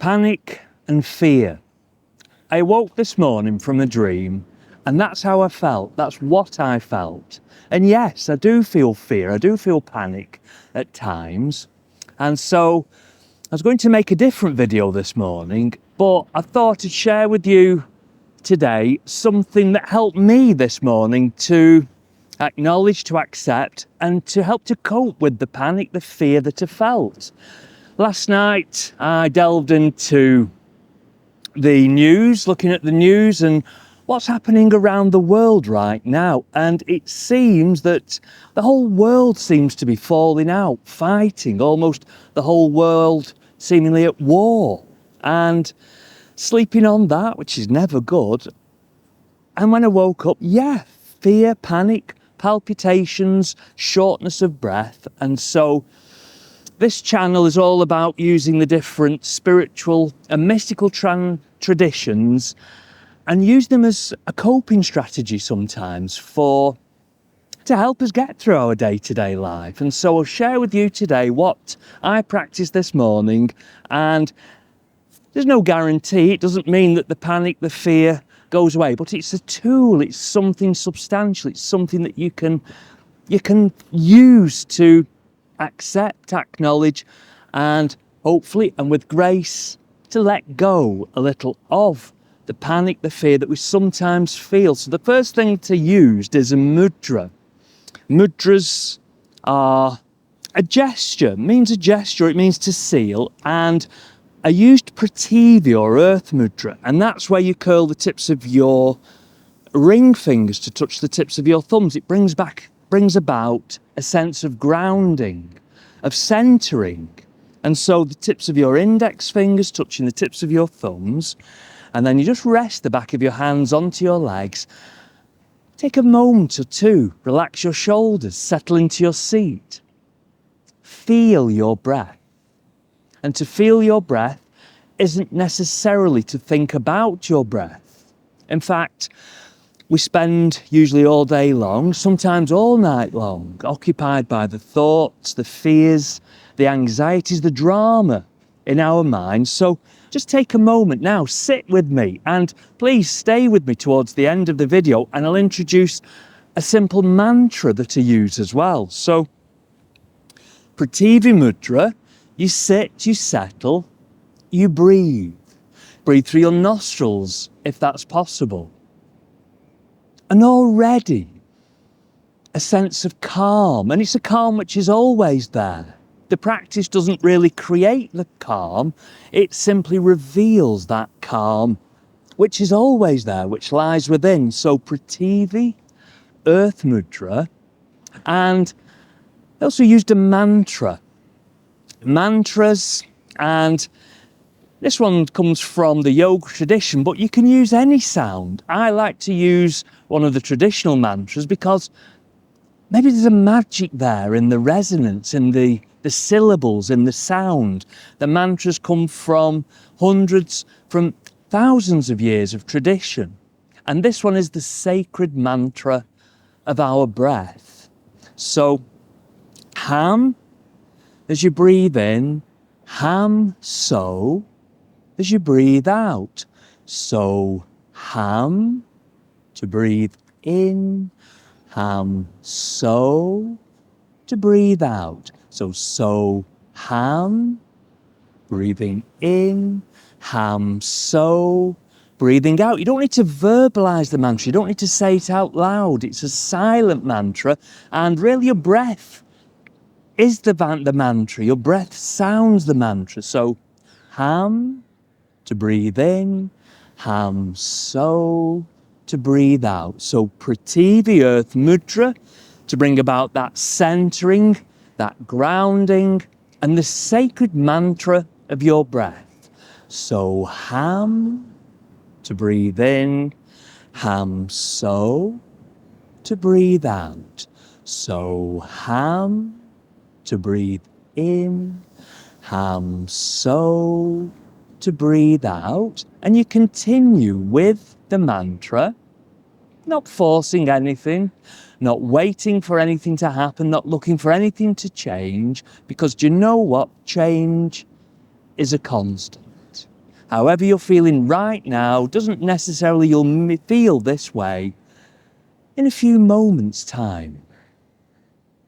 Panic and fear. I awoke this morning from a dream, and that's how I felt. That's what I felt. And yes, I do feel fear. I do feel panic at times. And so I was going to make a different video this morning, but I thought I'd share with you today something that helped me this morning to acknowledge, to accept, and to help to cope with the panic, the fear that I felt. Last night, I delved into the news, looking at the news and what's happening around the world right now. And it seems that the whole world seems to be falling out, fighting, almost the whole world seemingly at war. And sleeping on that, which is never good. And when I woke up, fear, panic, palpitations, shortness of breath. And so this channel is all about using the different spiritual and mystical traditions and use them as a coping strategy sometimes to help us get through our day-to-day life. And so I'll share with you today what I practiced this morning, and there's no guarantee. It doesn't mean that the panic, the fear goes away, but it's a tool. It's something substantial. It's something that you can use to accept, acknowledge, and hopefully, and with grace, to let go a little of the panic, the fear that we sometimes feel. So the first thing to use is a mudra. Mudras are a gesture. It means to seal, and I used Prithvi or earth mudra, and that's where you curl the tips of your ring fingers to touch the tips of your thumbs. It brings about a sense of grounding, of centering. And so the tips of your index fingers touching the tips of your thumbs, and then you just rest the back of your hands onto your legs. Take a moment or two, relax your shoulders, settle into your seat. Feel your breath. And to feel your breath isn't necessarily to think about your breath. In fact, we spend usually all day long, sometimes all night long, occupied by the thoughts, the fears, the anxieties, the drama in our minds. So just take a moment now, sit with me, and please stay with me towards the end of the video, and I'll introduce a simple mantra that I use as well. So, Prithvi Mudra, you sit, you settle, you breathe. Breathe through your nostrils if that's possible. And already a sense of calm, and it's a calm which is always there. The practice doesn't really create the calm, it simply reveals that calm, which is always there, which lies within. So Prithvi, earth mudra, and I also used a mantra. Mantras, and this one comes from the yoga tradition, but you can use any sound. I like to use one of the traditional mantras because maybe there's a magic there in the resonance, in the syllables, in the sound. The mantras come from from thousands of years of tradition. And this one is the sacred mantra of our breath. So, Ham, as you breathe in, Ham, so, as you breathe out. So, Ham, to breathe in, Ham, so, to breathe out. So, Ham, breathing in, Ham, so, breathing out. You don't need to verbalize the mantra. You don't need to say it out loud. It's a silent mantra, and really your breath is the mantra. Your breath sounds the mantra. So, Ham, to breathe in, Ham, so, to breathe out. So Prithvi, earth mudra, to bring about that centering, that grounding, and the sacred mantra of your breath. So Ham, to breathe in, Ham, so, to breathe out. So Ham, to breathe in, Ham, so, to breathe out. And you continue with the mantra, not forcing anything, not waiting for anything to happen, not looking for anything to change, because do you know what? Change is a constant. However you're feeling right now doesn't necessarily you'll feel this way in a few moments' time.